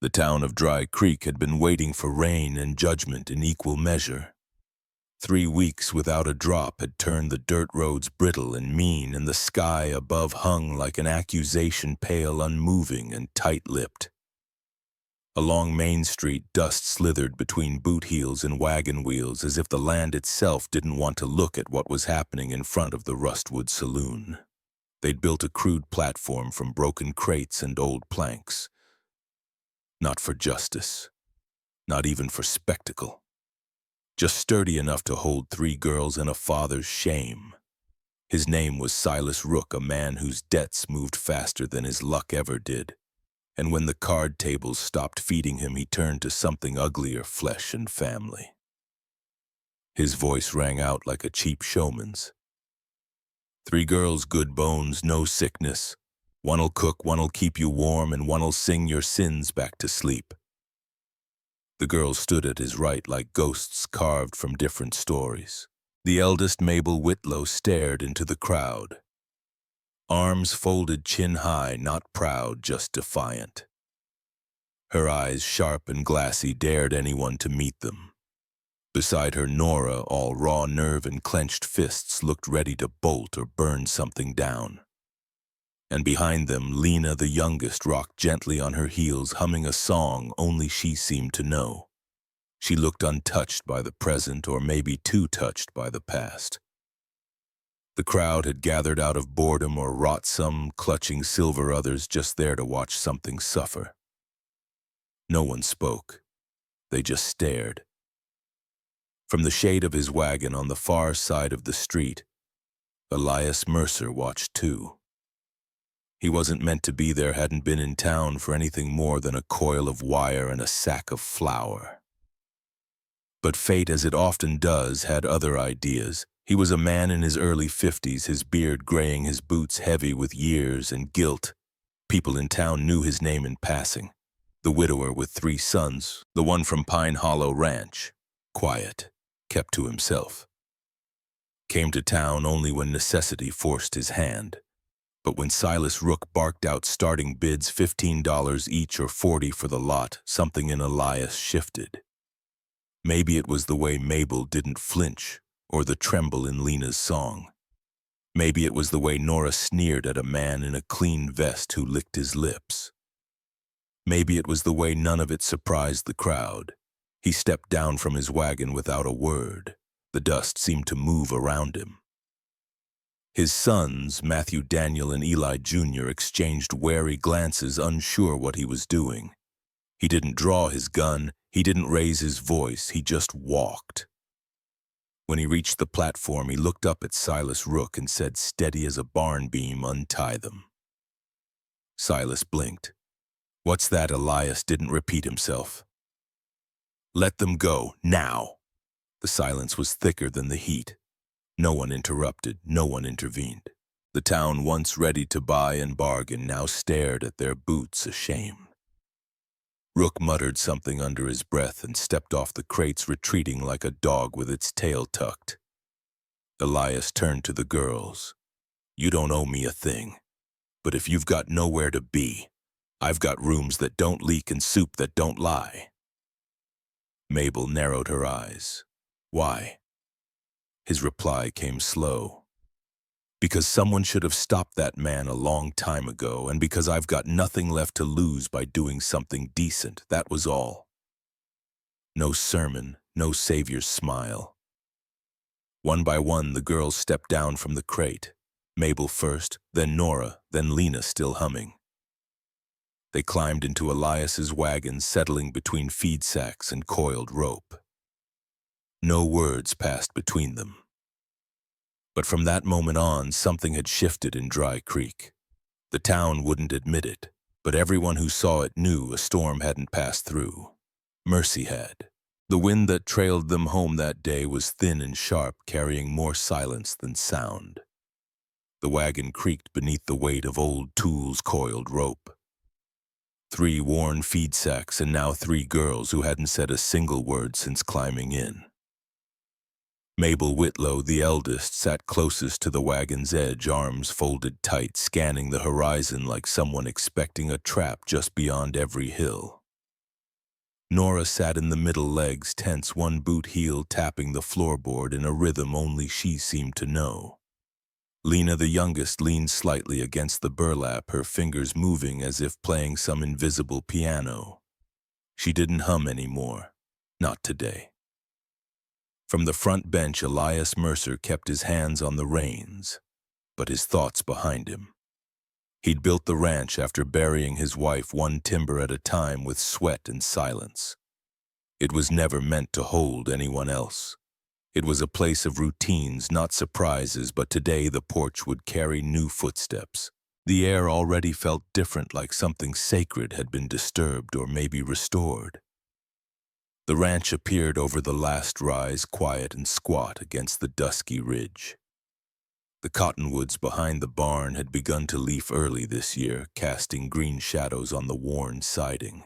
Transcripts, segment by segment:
The town of Dry Creek had been waiting for rain and judgment in equal measure. 3 weeks without a drop had turned the dirt roads brittle and mean, and the sky above hung like an accusation pale, unmoving and tight-lipped. Along Main Street, dust slithered between boot heels and wagon wheels as if the land itself didn't want to look at what was happening in front of the Rustwood Saloon. They'd built a crude platform from broken crates and old planks. Not for justice, not even for spectacle. Just sturdy enough to hold 3 girls and a father's shame. His name was Silas Rook, a man whose debts moved faster than his luck ever did. And when the card tables stopped feeding him, he turned to something uglier, flesh and family. His voice rang out like a cheap showman's. 3 girls, good bones, no sickness. One'll cook, one'll keep you warm, and one'll sing your sins back to sleep. The girls stood at his right like ghosts carved from different stories. The eldest, Mabel Whitlow, stared into the crowd. Arms folded chin high, not proud, just defiant. Her eyes, sharp and glassy, dared anyone to meet them. Beside her, Nora, all raw nerve and clenched fists, looked ready to bolt or burn something down. And behind them, Lena, the youngest, rocked gently on her heels, humming a song only she seemed to know. She looked untouched by the present, or maybe too touched by the past. The crowd had gathered out of boredom or rot, some clutching silver, others just there to watch something suffer. No one spoke. They just stared. From the shade of his wagon on the far side of the street, Elias Mercer watched too. He wasn't meant to be there, hadn't been in town for anything more than a coil of wire and a sack of flour. But fate, as it often does, had other ideas. He was a man in his early 50s, his beard graying, his boots heavy with years and guilt. People in town knew his name in passing. The widower with 3 sons, the one from Pine Hollow Ranch. Quiet, kept to himself. Came to town only when necessity forced his hand. But when Silas Rook barked out starting bids, $15 each or $40 for the lot, something in Elias shifted. Maybe it was the way Mabel didn't flinch, or the tremble in Lena's song. Maybe it was the way Nora sneered at a man in a clean vest who licked his lips. Maybe it was the way none of it surprised the crowd. He stepped down from his wagon without a word. The dust seemed to move around him. His sons, Matthew Daniel and Eli Jr., exchanged wary glances, unsure what he was doing. He didn't draw his gun, he didn't raise his voice, he just walked. When he reached the platform, he looked up at Silas Rook and said, steady as a barn beam, untie them. Silas blinked. What's that? Elias didn't repeat himself. Let them go, now. The silence was thicker than the heat. No one interrupted, no one intervened. The town, once ready to buy and bargain, now stared at their boots ashamed. Rook muttered something under his breath and stepped off the crates, retreating like a dog with its tail tucked. Elias turned to the girls. You don't owe me a thing, but if you've got nowhere to be, I've got rooms that don't leak and soup that don't lie. Mabel narrowed her eyes. Why? His reply came slow. Because someone should have stopped that man a long time ago, and because I've got nothing left to lose by doing something decent, that was all. No sermon, no savior's smile. One by one, the girls stepped down from the crate. Mabel first, then Nora, then Lena, still humming. They climbed into Elias's wagon, settling between feed sacks and coiled rope. No words passed between them. But from that moment on, something had shifted in Dry Creek. The town wouldn't admit it, but everyone who saw it knew a storm hadn't passed through. Mercy had. The wind that trailed them home that day was thin and sharp, carrying more silence than sound. The wagon creaked beneath the weight of old tools, coiled rope. 3 worn feed sacks, and now 3 girls who hadn't said a single word since climbing in. Mabel Whitlow, the eldest, sat closest to the wagon's edge, arms folded tight, scanning the horizon like someone expecting a trap just beyond every hill. Nora sat in the middle, legs tense, one boot heel tapping the floorboard in a rhythm only she seemed to know. Lena, the youngest, leaned slightly against the burlap, her fingers moving as if playing some invisible piano. She didn't hum anymore. Not today. From the front bench, Elias Mercer kept his hands on the reins, but his thoughts behind him. He'd built the ranch after burying his wife one timber at a time with sweat and silence. It was never meant to hold anyone else. It was a place of routines, not surprises, but today the porch would carry new footsteps. The air already felt different, like something sacred had been disturbed or maybe restored. The ranch appeared over the last rise, quiet and squat against the dusky ridge. The cottonwoods behind the barn had begun to leaf early this year, casting green shadows on the worn siding.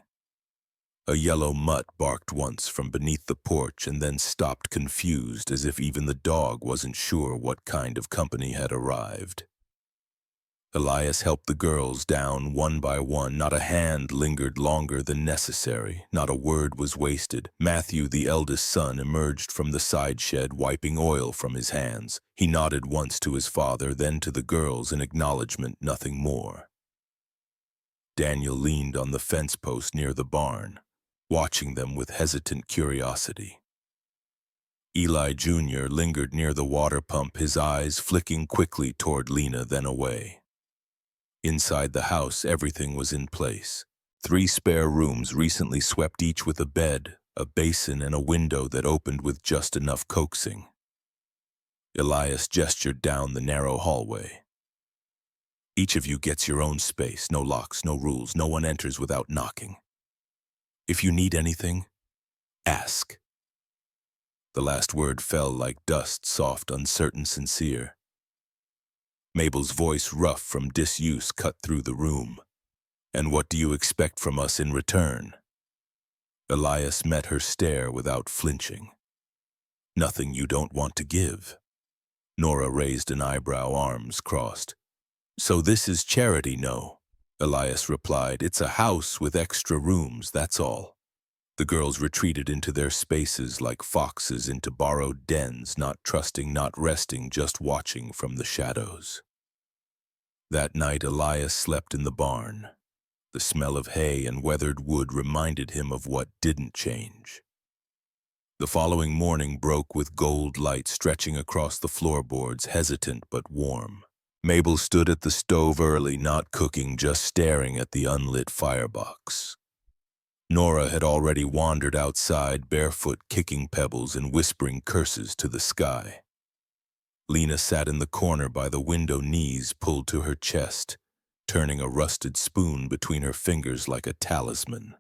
A yellow mutt barked once from beneath the porch and then stopped, confused, as if even the dog wasn't sure what kind of company had arrived. Elias helped the girls down one by one. Not a hand lingered longer than necessary. Not a word was wasted. Matthew, the eldest son, emerged from the side shed, wiping oil from his hands. He nodded once to his father, then to the girls in acknowledgement, nothing more. Daniel leaned on the fence post near the barn, watching them with hesitant curiosity. Eli Jr. lingered near the water pump, his eyes flicking quickly toward Lena, then away. Inside the house, everything was in place. 3 spare rooms, recently swept, each with a bed, a basin, and a window that opened with just enough coaxing. Elias gestured down the narrow hallway. Each of you gets your own space, no locks, no rules, no one enters without knocking. If you need anything, ask. The last word fell like dust, soft, uncertain, sincere. Mabel's voice, rough from disuse, cut through the room. And what do you expect from us in return? Elias met her stare without flinching. Nothing you don't want to give. Nora raised an eyebrow, arms crossed. So this is charity, no? Elias replied. It's a house with extra rooms, that's all. The girls retreated into their spaces like foxes into borrowed dens, not trusting, not resting, just watching from the shadows. That night, Elias slept in the barn. The smell of hay and weathered wood reminded him of what didn't change. The following morning broke with gold light stretching across the floorboards, hesitant but warm. Mabel stood at the stove early, not cooking, just staring at the unlit firebox. Nora had already wandered outside, barefoot, kicking pebbles and whispering curses to the sky. Lena sat in the corner by the window, knees pulled to her chest, turning a rusted spoon between her fingers like a talisman.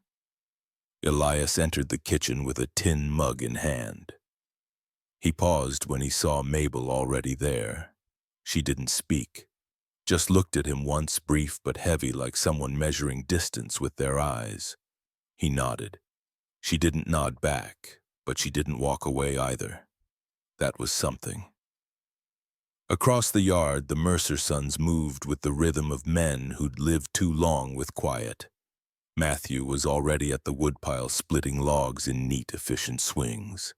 Elias entered the kitchen with a tin mug in hand. He paused when he saw Mabel already there. She didn't speak, just looked at him once, brief but heavy, like someone measuring distance with their eyes. He nodded. She didn't nod back, but she didn't walk away either. That was something. Across the yard, the Mercer sons moved with the rhythm of men who'd lived too long with quiet. Matthew was already at the woodpile, splitting logs in neat, efficient swings.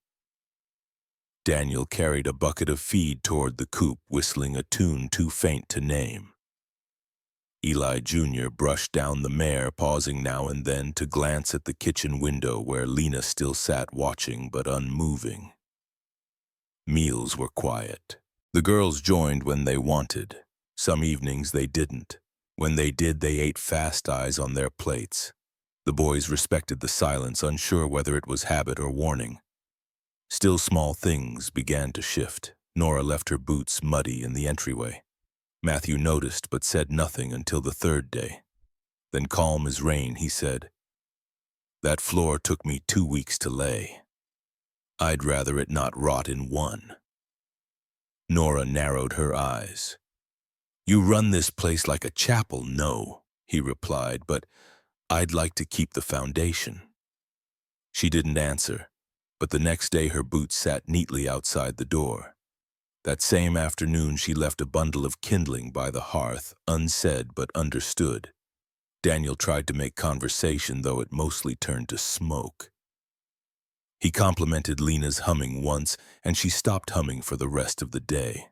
Daniel carried a bucket of feed toward the coop, whistling a tune too faint to name. Eli Jr. brushed down the mare, pausing now and then to glance at the kitchen window where Lena still sat watching but unmoving. Meals were quiet. The girls joined when they wanted. Some evenings they didn't. When they did, they ate fast, eyes on their plates. The boys respected the silence, unsure whether it was habit or warning. Still, small things began to shift. Nora left her boots muddy in the entryway. Matthew noticed but said nothing until the 3rd day. Then, calm as rain, he said, "That floor took me 2 weeks to lay. I'd rather it not rot in one." Nora narrowed her eyes. "You run this place like a chapel." "No," he replied, "but I'd like to keep the foundation." She didn't answer, but the next day her boots sat neatly outside the door. That same afternoon she left a bundle of kindling by the hearth, unsaid but understood. Daniel tried to make conversation, though it mostly turned to smoke. He complimented Lena's humming once, and she stopped humming for the rest of the day.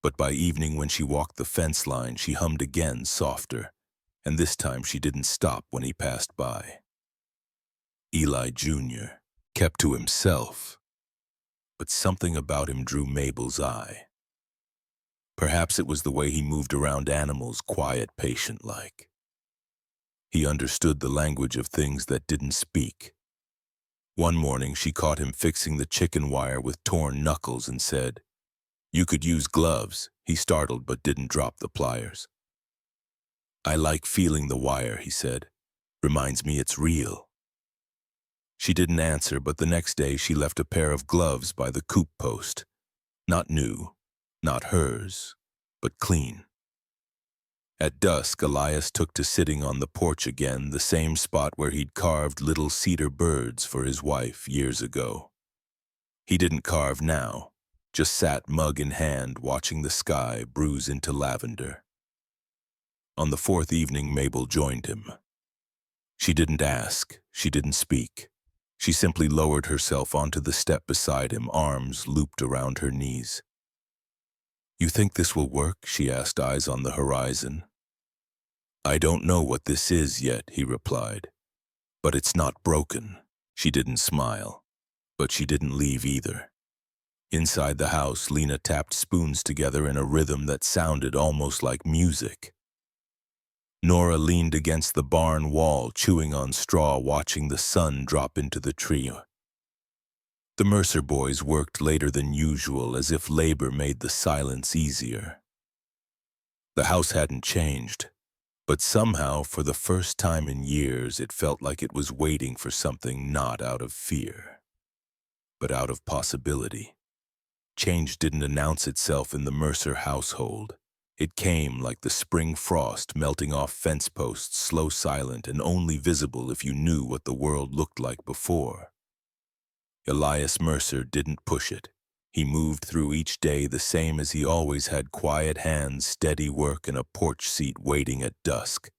But by evening, when she walked the fence line, she hummed again, softer, and this time she didn't stop when he passed by. Eli Jr. kept to himself, but something about him drew Mabel's eye. Perhaps it was the way he moved around animals, quiet, patient-like. He understood the language of things that didn't speak. One morning, she caught him fixing the chicken wire with torn knuckles and said, "You could use gloves." He startled but didn't drop the pliers. "I like feeling the wire," he said. "Reminds me it's real." She didn't answer, but the next day she left a pair of gloves by the coop post. Not new, not hers, but clean. At dusk, Elias took to sitting on the porch again, the same spot where he'd carved little cedar birds for his wife years ago. He didn't carve now, just sat mug in hand, watching the sky bruise into lavender. On the fourth evening, Mabel joined him. She didn't ask, she didn't speak. She simply lowered herself onto the step beside him, arms looped around her knees. "You think this will work?" she asked, eyes on the horizon. "I don't know what this is yet," he replied. "But it's not broken." She didn't smile, but she didn't leave either. Inside the house, Lena tapped spoons together in a rhythm that sounded almost like music. Nora leaned against the barn wall, chewing on straw, watching the sun drop into the tree. The Mercer boys worked later than usual, as if labor made the silence easier. The house hadn't changed, but somehow, for the first time in years, it felt like it was waiting for something, not out of fear, but out of possibility. Change didn't announce itself in the Mercer household. It came like the spring frost melting off fence posts, slow, silent, and only visible if you knew what the world looked like before. Elias Mercer didn't push it. He moved through each day the same as he always had: quiet hands, steady work, and a porch seat waiting at dusk.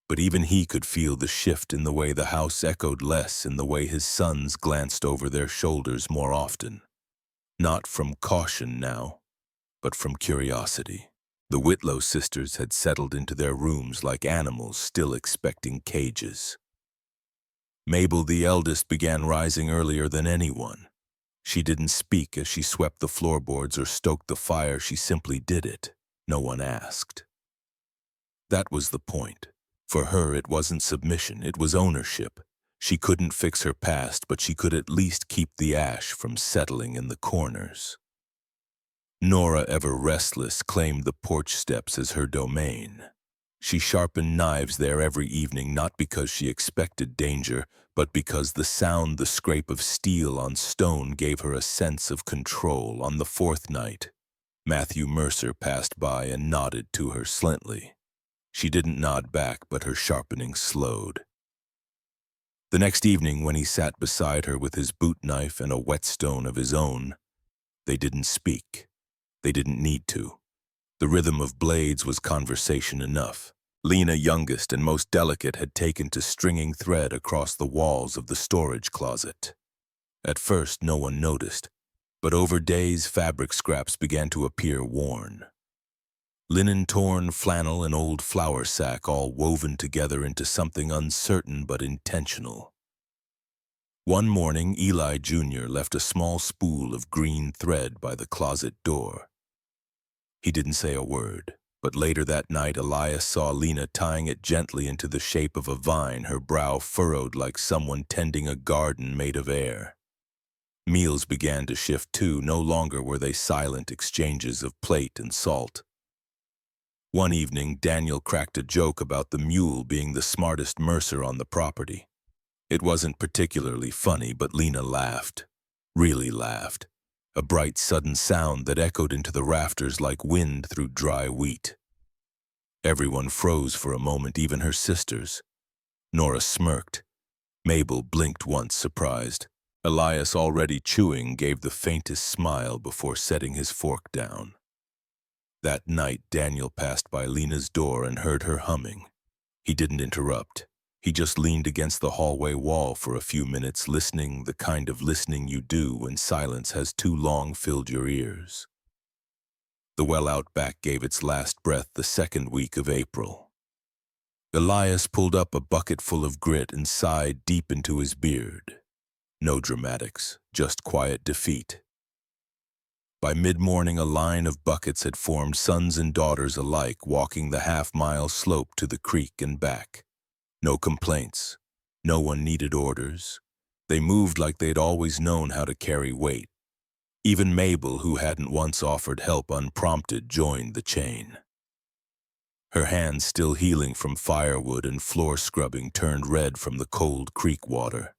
But even he could feel the shift in the way the house echoed, less in the way his sons glanced over their shoulders more often. Not from caution now, but from curiosity. The Whitlow sisters had settled into their rooms like animals still expecting cages. Mabel, the eldest, began rising earlier than anyone. She didn't speak as she swept the floorboards or stoked the fire. She simply did it. No one asked. That was the point. For her, it wasn't submission, it was ownership. She couldn't fix her past, but she could at least keep the ash from settling in the corners. Nora, ever restless, claimed the porch steps as her domain. She sharpened knives there every evening, not because she expected danger, but because the sound, the scrape of steel on stone, gave her a sense of control. On the fourth night, Matthew Mercer passed by and nodded to her slantly. She didn't nod back, but her sharpening slowed. The next evening, when he sat beside her with his boot knife and a whetstone of his own, they didn't speak. They didn't need to. The rhythm of blades was conversation enough. Lena, youngest and most delicate, had taken to stringing thread across the walls of the storage closet. At first, no one noticed, but over days, fabric scraps began to appear, worn. Linen torn, flannel, and old flour sack, all woven together into something uncertain but intentional. One morning, Eli Jr. left a small spool of green thread by the closet door. He didn't say a word, but later that night, Elias saw Lena tying it gently into the shape of a vine, her brow furrowed like someone tending a garden made of air. Meals began to shift too. No longer were they silent exchanges of plate and salt. One evening, Daniel cracked a joke about the mule being the smartest Mercer on the property. It wasn't particularly funny, but Lena laughed. Really laughed. A bright, sudden sound that echoed into the rafters like wind through dry wheat. Everyone froze for a moment, even her sisters. Nora smirked. Mabel blinked once, surprised. Elias, already chewing, gave the faintest smile before setting his fork down. That night, Daniel passed by Lena's door and heard her humming. He didn't interrupt. He just leaned against the hallway wall for a few minutes, listening, the kind of listening you do when silence has too long filled your ears. The well out back gave its last breath the second week of April. Elias pulled up a bucket full of grit and sighed deep into his beard. No dramatics, just quiet defeat. By mid-morning, a line of buckets had formed, sons and daughters alike, walking the half-mile slope to the creek and back. No complaints. No one needed orders. They moved like they'd always known how to carry weight. Even Mabel, who hadn't once offered help unprompted, joined the chain. Her hands, still healing from firewood and floor scrubbing, turned red from the cold creek water.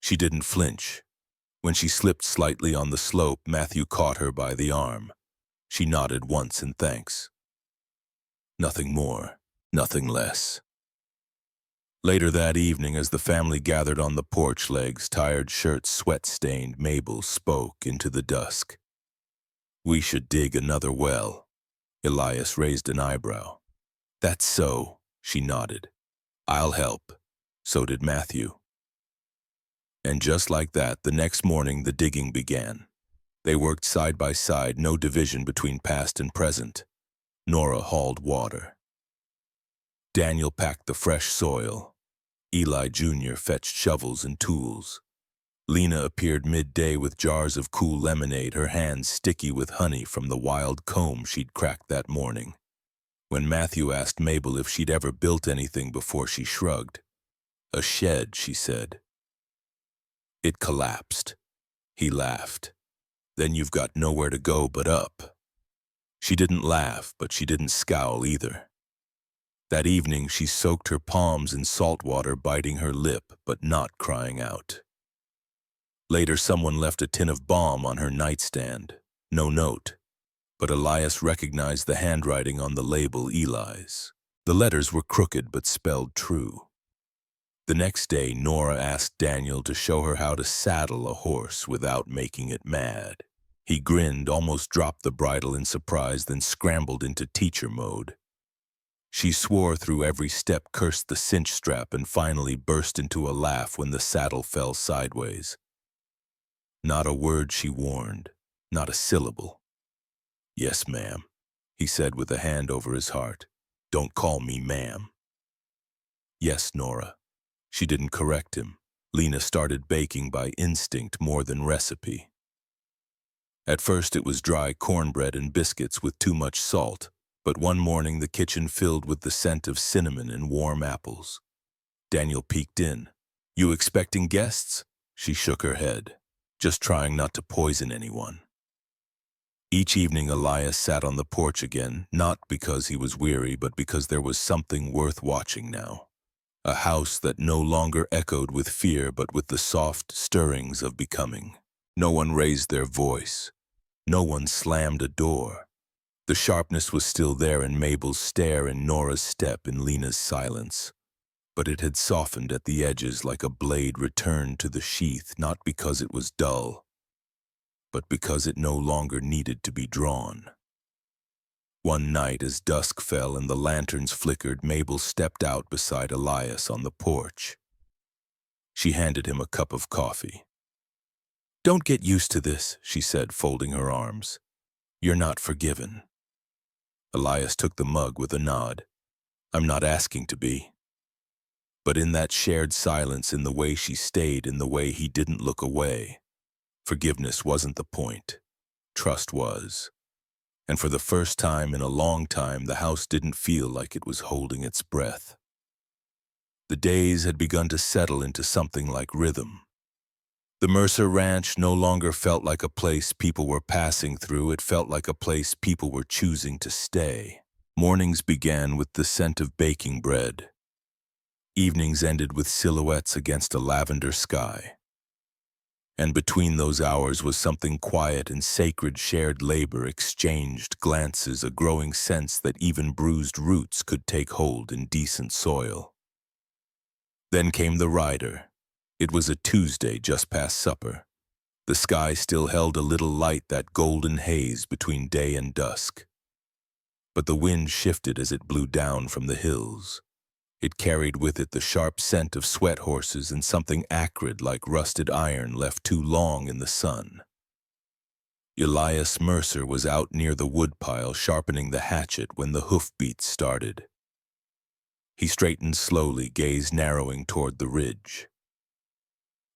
She didn't flinch. When she slipped slightly on the slope, Matthew caught her by the arm. She nodded once in thanks. Nothing more, nothing less. Later that evening, as the family gathered on the porch, legs tired, shirts sweat-stained, Mabel spoke into the dusk. "We should dig another well." Elias raised an eyebrow. "That's so," she nodded. "I'll help." So did Matthew. And just like that, the next morning the digging began. They worked side by side, no division between past and present. Nora hauled water. Daniel packed the fresh soil. Eli Jr. fetched shovels and tools. Lena appeared midday with jars of cool lemonade, her hands sticky with honey from the wild comb she'd cracked that morning. When Matthew asked Mabel if she'd ever built anything before, she shrugged. "A shed," she said. "It collapsed." He laughed. "Then you've got nowhere to go but up." She didn't laugh, but she didn't scowl either. That evening she soaked her palms in salt water, biting her lip but not crying out. Later someone left a tin of balm on her nightstand. No note. But Elias recognized the handwriting on the label, Eli's. The letters were crooked but spelled true. The next day, Nora asked Daniel to show her how to saddle a horse without making it mad. He grinned, almost dropped the bridle in surprise, then scrambled into teacher mode. She swore through every step, cursed the cinch strap, and finally burst into a laugh when the saddle fell sideways. Not a word, she warned, not a syllable. "Yes, ma'am," he said with a hand over his heart. "Don't call me ma'am." "Yes, Nora." She didn't correct him. Lena started baking by instinct more than recipe. At first it was dry cornbread and biscuits with too much salt, but one morning the kitchen filled with the scent of cinnamon and warm apples. Daniel peeked in. "You expecting guests?" She shook her head. "Just trying not to poison anyone." Each evening Elias sat on the porch again, not because he was weary, but because there was something worth watching now. A house that no longer echoed with fear, but with the soft stirrings of becoming. No one raised their voice. No one slammed a door. The sharpness was still there in Mabel's stare, in Nora's step, in Lena's silence. But it had softened at the edges like a blade returned to the sheath, not because it was dull, but because it no longer needed to be drawn. One night, as dusk fell and the lanterns flickered, Mabel stepped out beside Elias on the porch. She handed him a cup of coffee. "Don't get used to this," she said, folding her arms. "You're not forgiven." Elias took the mug with a nod. "I'm not asking to be." But in that shared silence, in the way she stayed, in the way he didn't look away, forgiveness wasn't the point. Trust was. And for the first time in a long time, the house didn't feel like it was holding its breath. The days had begun to settle into something like rhythm. The Mercer Ranch no longer felt like a place people were passing through. It felt like a place people were choosing to stay. Mornings began with the scent of baking bread. Evenings ended with silhouettes against a lavender sky. And between those hours was something quiet and sacred, shared labor, exchanged glances, a growing sense that even bruised roots could take hold in decent soil. Then came the rider. It was a Tuesday just past supper. The sky still held a little light, that golden haze between day and dusk. But the wind shifted as it blew down from the hills. It carried with it the sharp scent of sweat horses and something acrid like rusted iron left too long in the sun. Elias Mercer was out near the woodpile sharpening the hatchet when the hoofbeats started. He straightened slowly, gaze narrowing toward the ridge.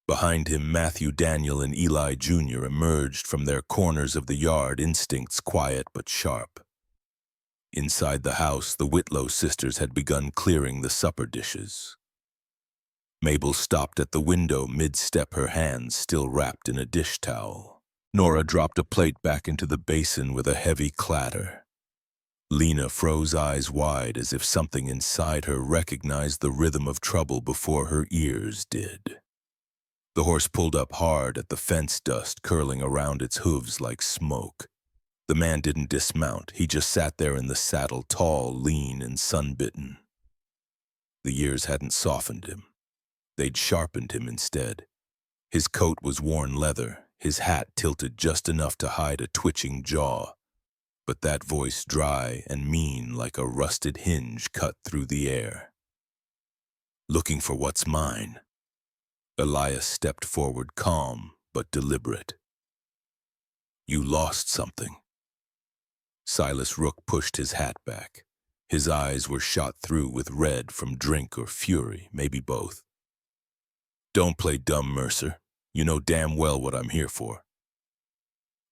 Behind him, Matthew, Daniel, and Eli Jr. emerged from their corners of the yard, instincts quiet but sharp. Inside the house, the Whitlow sisters had begun clearing the supper dishes. Mabel stopped at the window mid-step, her hands still wrapped in a dish towel. Nora dropped a plate back into the basin with a heavy clatter. Lena froze, eyes wide, as if something inside her recognized the rhythm of trouble before her ears did. The horse pulled up hard at the fence dust curling around its hooves like smoke. The man didn't dismount, he just sat there in the saddle, tall, lean, and sun-bitten. The years hadn't softened him. They'd sharpened him instead. His coat was worn leather, his hat tilted just enough to hide a twitching jaw, but that voice dry and mean like a rusted hinge cut through the air. Looking for what's mine. Elias stepped forward, calm but deliberate. You lost something. Silas Rook pushed his hat back. His eyes were shot through with red from drink or fury, maybe both. Don't play dumb, Mercer. You know damn well what I'm here for.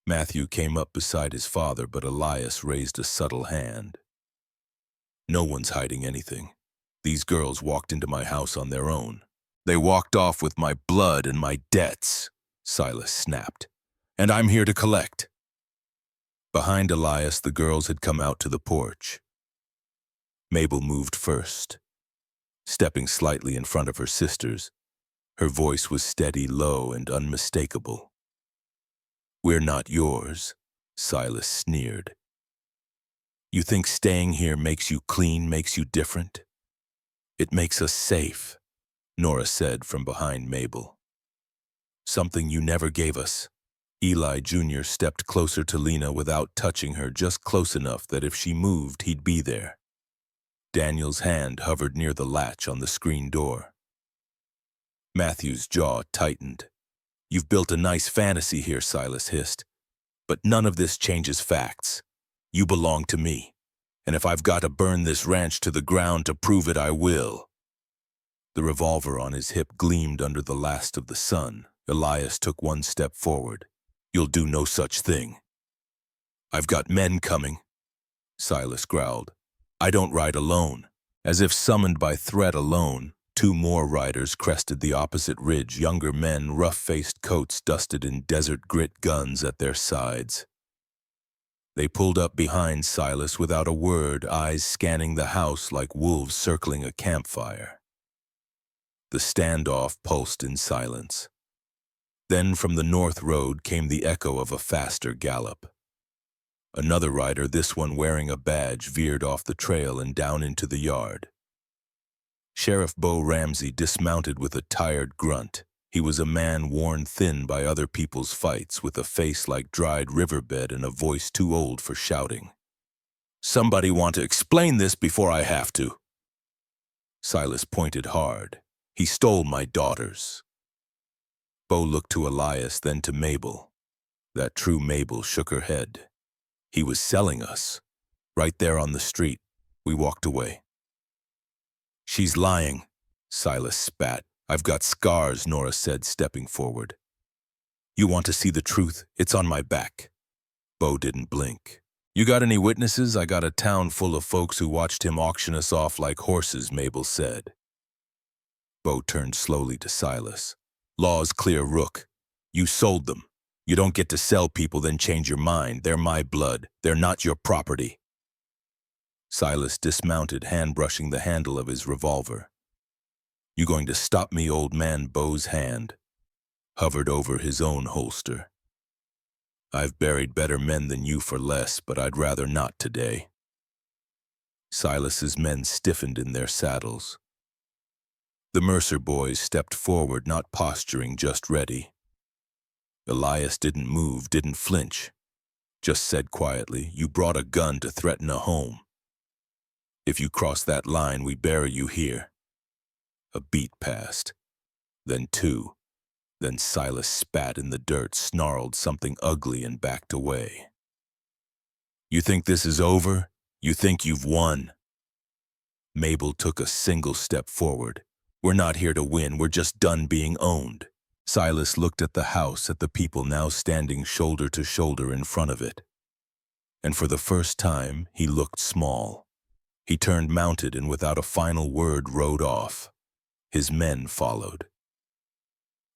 Matthew came up beside his father, but Elias raised a subtle hand. No one's hiding anything. These girls walked into my house on their own. They walked off with my blood and my debts, Silas snapped. And I'm here to collect. Behind Elias, the girls had come out to the porch. Mabel moved first, stepping slightly in front of her sisters. Her voice was steady, low, and unmistakable. We're not yours, Silas sneered. You think staying here makes you clean, makes you different? It makes us safe, Nora said from behind Mabel. Something you never gave us. Eli Jr. stepped closer to Lena without touching her, just close enough that if she moved, he'd be there. Daniel's hand hovered near the latch on the screen door. Matthew's jaw tightened. You've built a nice fantasy here, Silas hissed. But none of this changes facts. You belong to me. And if I've got to burn this ranch to the ground to prove it, I will. The revolver on his hip gleamed under the last of the sun. Elias took one step forward. You'll do no such thing. I've got men coming, Silas growled. I don't ride alone. As if summoned by threat alone, 2 more riders crested the opposite ridge, younger men, rough-faced coats dusted in desert grit, guns at their sides. They pulled up behind Silas without a word, eyes scanning the house like wolves circling a campfire. The standoff pulsed in silence. Then from the north road came the echo of a faster gallop. Another rider, this one wearing a badge, veered off the trail and down into the yard. Sheriff Bo Ramsey dismounted with a tired grunt. He was a man worn thin by other people's fights, with a face like dried riverbed and a voice too old for shouting. Somebody want to explain this before I have to. Silas pointed hard. He stole my daughters. Bo looked to Elias, then to Mabel. That true Mabel shook her head. He was selling us. Right there on the street. We walked away. She's lying, Silas spat. I've got scars, Nora said, stepping forward. You want to see the truth? It's on my back. Bo didn't blink. You got any witnesses? I got a town full of folks who watched him auction us off like horses, Mabel said. Bo turned slowly to Silas. Law's clear, Rook. You sold them. You don't get to sell people then change your mind. They're my blood. They're not your property. Silas dismounted, hand-brushing the handle of his revolver. You going to stop me, old man? Bo's hand hovered over his own holster. I've buried better men than you for less, but I'd rather not today. Silas's men stiffened in their saddles. The Mercer boys stepped forward, not posturing, just ready. Elias didn't move, didn't flinch. Just said quietly, you brought a gun to threaten a home. If you cross that line, we bury you here. A beat passed, then two. Then Silas spat in the dirt, snarled something ugly, and backed away. You think this is over? You think you've won? Mabel took a single step forward. We're not here to win, we're just done being owned. Silas looked at the house, at the people now standing shoulder to shoulder in front of it. And for the first time, he looked small. He turned mounted and without a final word rode off. His men followed.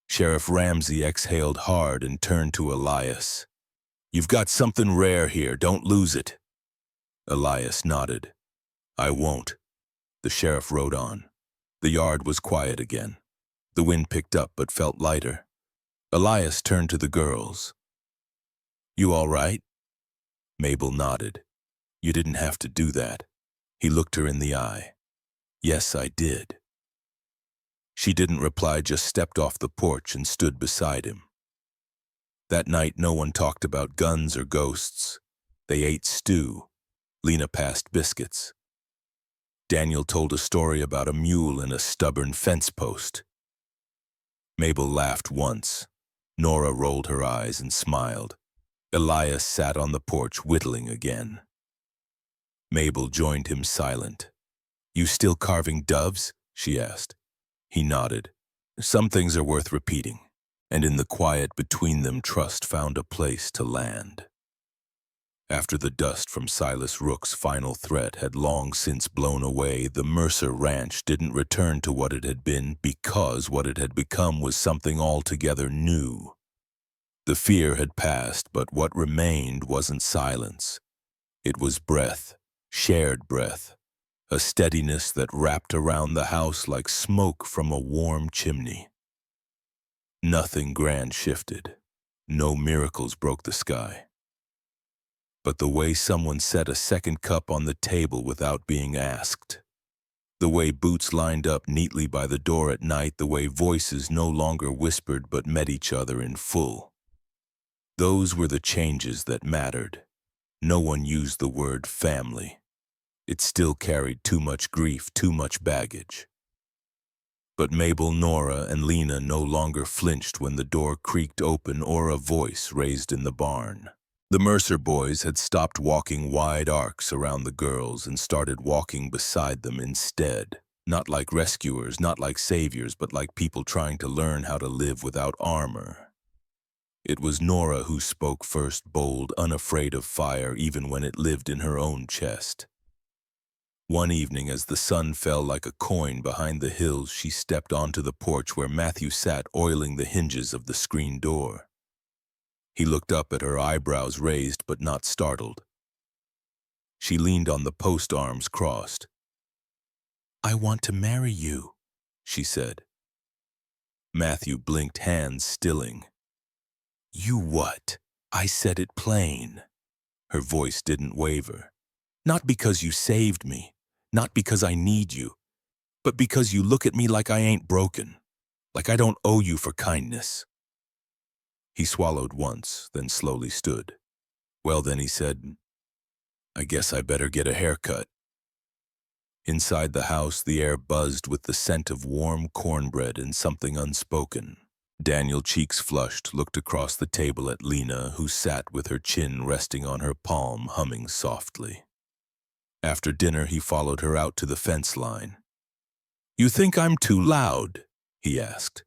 Sheriff Ramsey exhaled hard and turned to Elias. You've got something rare here, don't lose it. Elias nodded. I won't. The sheriff rode on. The yard was quiet again. The wind picked up but felt lighter. Elias turned to the girls. You all right? Mabel nodded. You didn't have to do that. He looked her in the eye. Yes, I did. She didn't reply, just stepped off the porch and stood beside him. That night no one talked about guns or ghosts. They ate stew. Lena passed biscuits. Daniel told a story about a mule and a stubborn fence post. Mabel laughed once. Nora rolled her eyes and smiled. Elias sat on the porch whittling again. Mabel joined him silent. You still carving doves? She asked. He nodded. Some things are worth repeating, and in the quiet between them trust found a place to land. After the dust from Silas Rook's final threat had long since blown away, the Mercer Ranch didn't return to what it had been because what it had become was something altogether new. The fear had passed, but what remained wasn't silence. It was breath, shared breath, a steadiness that wrapped around the house like smoke from a warm chimney. Nothing grand shifted. No miracles broke the sky. But the way someone set a second cup on the table without being asked. The way boots lined up neatly by the door at night, the way voices no longer whispered but met each other in full. Those were the changes that mattered. No one used the word family. It still carried too much grief, too much baggage. But Mabel, Nora, and Lena no longer flinched when the door creaked open or a voice raised in the barn. The Mercer boys had stopped walking wide arcs around the girls and started walking beside them instead. Not like rescuers, not like saviors, but like people trying to learn how to live without armor. It was Nora who spoke first, bold, unafraid of fire even when it lived in her own chest. One evening, as the sun fell like a coin behind the hills, she stepped onto the porch where Matthew sat oiling the hinges of the screen door. He looked up at her, eyebrows raised but not startled. She leaned on the post, arms crossed. I want to marry you, she said. Matthew blinked, hands stilling. You what? I said it plain. Her voice didn't waver. Not because you saved me, not because I need you, but because you look at me like I ain't broken, like I don't owe you for kindness. He swallowed once, then slowly stood. Well then, he said, I guess I better get a haircut. Inside the house, the air buzzed with the scent of warm cornbread and something unspoken. Daniel, cheeks flushed, looked across the table at Lena, who sat with her chin resting on her palm, humming softly. After dinner, he followed her out to the fence line. You think I'm too loud? He asked.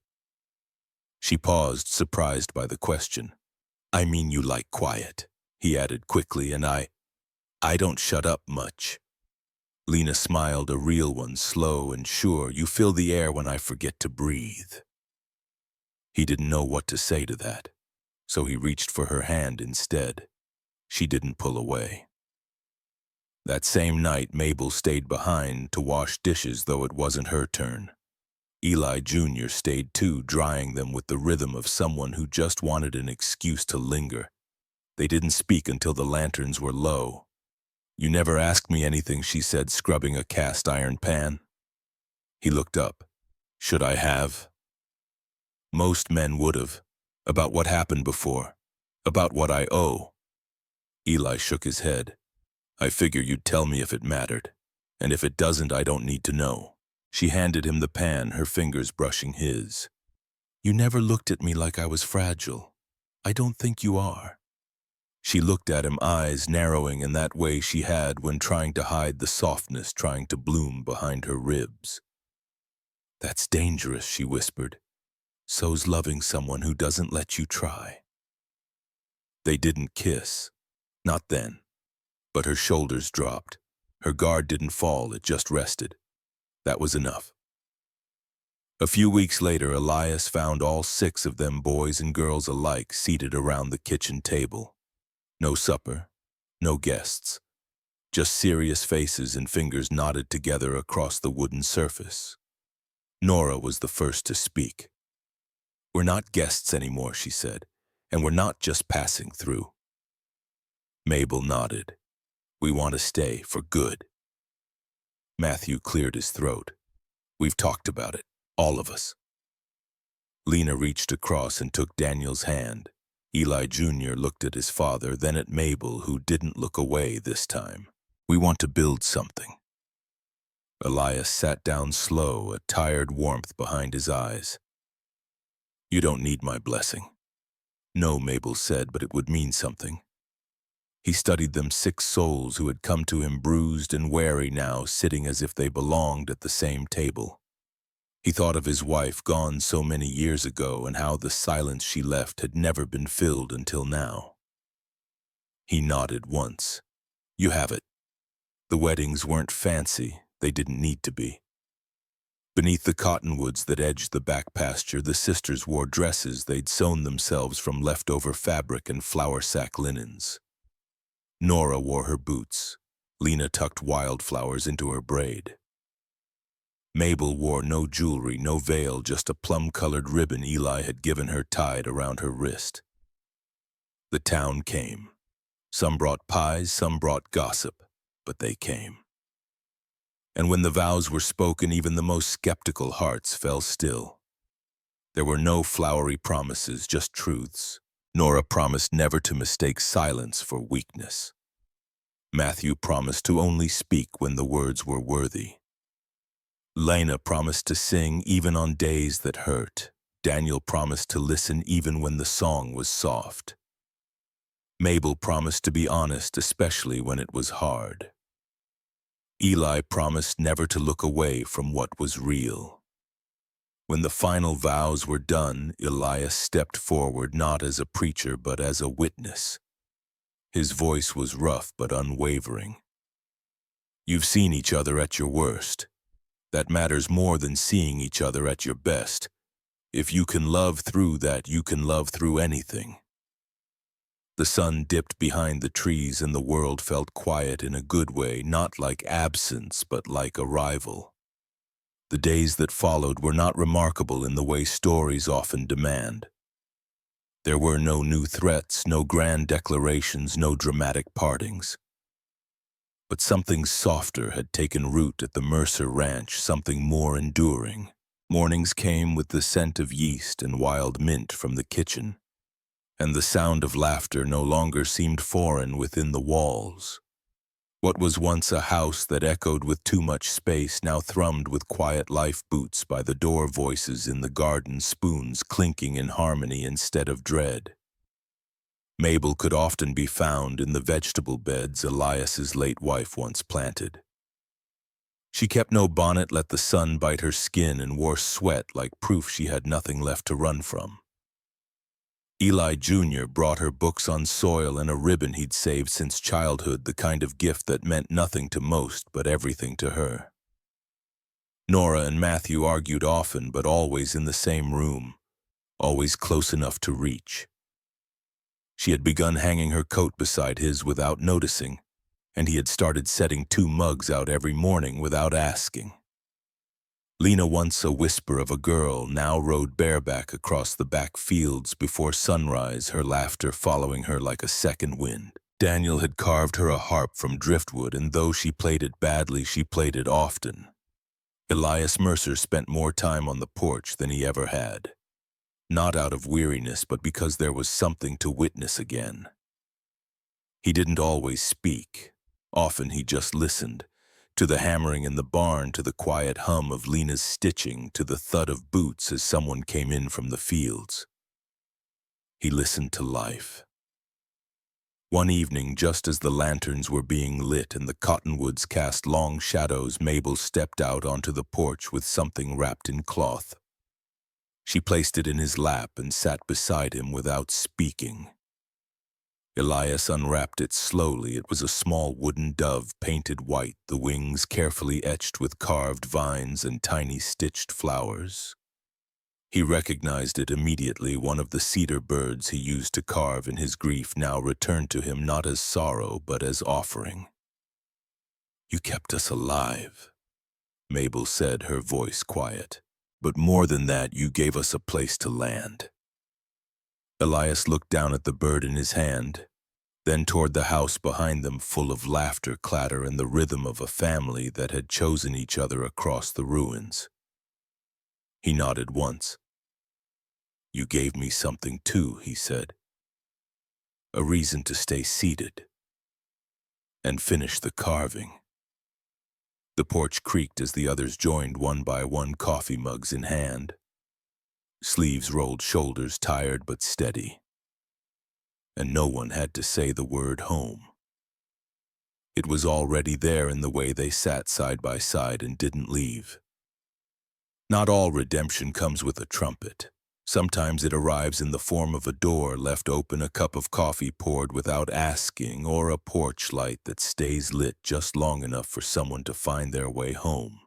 She paused, surprised by the question. I mean you like quiet, he added quickly, and I don't shut up much. Lena smiled, a real one, slow and sure. You fill the air when I forget to breathe. He didn't know what to say to that, so he reached for her hand instead. She didn't pull away. That same night, Mabel stayed behind to wash dishes, though it wasn't her turn. Eli Jr. stayed too, drying them with the rhythm of someone who just wanted an excuse to linger. They didn't speak until the lanterns were low. You never asked me anything, she said, scrubbing a cast iron pan. He looked up. Should I have? Most men would have. About what happened before. About what I owe. Eli shook his head. I figure you'd tell me if it mattered. And if it doesn't, I don't need to know. She handed him the pan, her fingers brushing his. You never looked at me like I was fragile. I don't think you are. She looked at him, eyes narrowing in that way she had when trying to hide the softness trying to bloom behind her ribs. That's dangerous, she whispered. So's loving someone who doesn't let you try. They didn't kiss. Not then. But her shoulders dropped. Her guard didn't fall, it just rested. That was enough. A few weeks later, Elias found all 6 of them, boys and girls alike, seated around the kitchen table. No supper, no guests. Just serious faces and fingers knotted together across the wooden surface. Nora was the first to speak. We're not guests anymore, she said, and we're not just passing through. Mabel nodded. We want to stay for good. Matthew cleared his throat. We've talked about it, all of us. Lena reached across and took Daniel's hand. Eli Jr. looked at his father, then at Mabel, who didn't look away this time. We want to build something. Elias sat down slow, a tired warmth behind his eyes. You don't need my blessing. No, Mabel said, but it would mean something. He studied them 6 souls who had come to him bruised and weary now, sitting as if they belonged at the same table. He thought of his wife gone so many years ago and how the silence she left had never been filled until now. He nodded once. You have it. The weddings weren't fancy, they didn't need to be. Beneath the cottonwoods that edged the back pasture, the sisters wore dresses they'd sewn themselves from leftover fabric and flour sack linens. Nora wore her boots. Lena tucked wildflowers into her braid. Mabel wore no jewelry, no veil, just a plum-colored ribbon Eli had given her tied around her wrist. The town came. Some brought pies, some brought gossip, but they came. And when the vows were spoken, even the most skeptical hearts fell still. There were no flowery promises, just truths. Nora promised never to mistake silence for weakness. Matthew promised to only speak when the words were worthy. Lena promised to sing even on days that hurt. Daniel promised to listen even when the song was soft. Mabel promised to be honest, especially when it was hard. Eli promised never to look away from what was real. When the final vows were done, Elias stepped forward not as a preacher but as a witness. His voice was rough but unwavering. You've seen each other at your worst. That matters more than seeing each other at your best. If you can love through that, you can love through anything. The sun dipped behind the trees and the world felt quiet in a good way, not like absence but like arrival. The days that followed were not remarkable in the way stories often demand. There were no new threats, no grand declarations, no dramatic partings. But something softer had taken root at the Mercer Ranch, something more enduring. Mornings came with the scent of yeast and wild mint from the kitchen, and the sound of laughter no longer seemed foreign within the walls. What was once a house that echoed with too much space now thrummed with quiet lifeboots by the door, voices in the garden, spoons clinking in harmony instead of dread. Mabel could often be found in the vegetable beds Elias's late wife once planted. She kept no bonnet, let the sun bite her skin, and wore sweat like proof she had nothing left to run from. Eli Jr. brought her books on soil and a ribbon he'd saved since childhood, the kind of gift that meant nothing to most but everything to her. Nora and Matthew argued often, but always in the same room, always close enough to reach. She had begun hanging her coat beside his without noticing, and he had started setting 2 mugs out every morning without asking. Lena, once a whisper of a girl, now rode bareback across the back fields before sunrise, her laughter following her like a second wind. Daniel had carved her a harp from driftwood, and though she played it badly, she played it often. Elias Mercer spent more time on the porch than he ever had. Not out of weariness, but because there was something to witness again. He didn't always speak. Often he just listened, To the hammering in the barn, to the quiet hum of Lena's stitching, to the thud of boots as someone came in from the fields. He listened to life. One evening, just as the lanterns were being lit and the cottonwoods cast long shadows, Mabel stepped out onto the porch with something wrapped in cloth. She placed it in his lap and sat beside him without speaking. Elias unwrapped it slowly. It was a small wooden dove painted white, the wings carefully etched with carved vines and tiny stitched flowers. He recognized it immediately. One of the cedar birds he used to carve in his grief now returned to him not as sorrow but as offering. "You kept us alive," Mabel said, her voice quiet. "But more than that, you gave us a place to land." Elias looked down at the bird in his hand, then toward the house behind them, full of laughter, clatter, and the rhythm of a family that had chosen each other across the ruins. He nodded once. "You gave me something too," he said. "A reason to stay seated and finish the carving." The porch creaked as the others joined one by one, coffee mugs in hand. Sleeves rolled, shoulders tired but steady. And no one had to say the word home. It was already there in the way they sat side by side and didn't leave. Not all redemption comes with a trumpet. Sometimes it arrives in the form of a door left open, a cup of coffee poured without asking, or a porch light that stays lit just long enough for someone to find their way home.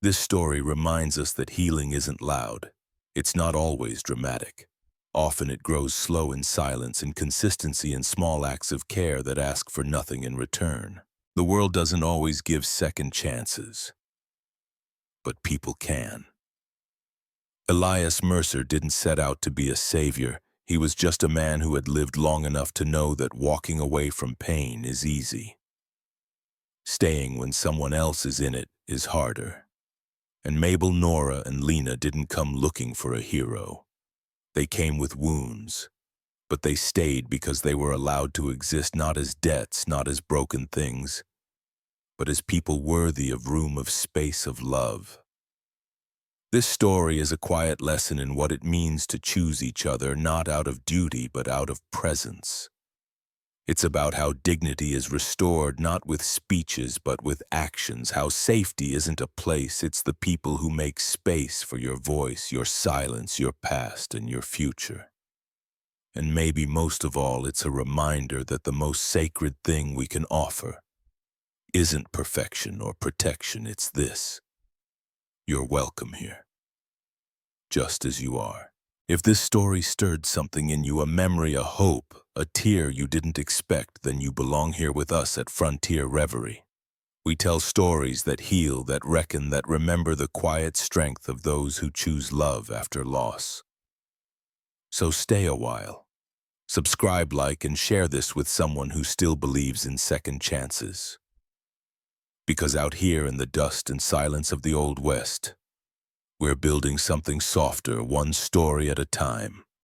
This story reminds us that healing isn't loud. It's not always dramatic. Often it grows slow in silence and consistency, in small acts of care that ask for nothing in return. The world doesn't always give second chances, but people can. Elias Mercer didn't set out to be a savior. He was just a man who had lived long enough to know that walking away from pain is easy. Staying when someone else is in it is harder. And Mabel, Nora, and Lena didn't come looking for a hero. They came with wounds, but they stayed because they were allowed to exist, not as debts, not as broken things, but as people worthy of room, of space, of love. This story is a quiet lesson in what it means to choose each other, not out of duty, but out of presence. It's about how dignity is restored, not with speeches, but with actions. How safety isn't a place, it's the people who make space for your voice, your silence, your past, and your future. And maybe most of all, it's a reminder that the most sacred thing we can offer isn't perfection or protection, it's this: you're welcome here, just as you are. If this story stirred something in you, a memory, a hope, a tear you didn't expect, then you belong here with us at Frontier Reverie. We tell stories that heal, that reckon, that remember the quiet strength of those who choose love after loss. So stay a while. Subscribe, like, and share this with someone who still believes in second chances. Because out here in the dust and silence of the Old West, we're building something softer, one story at a time.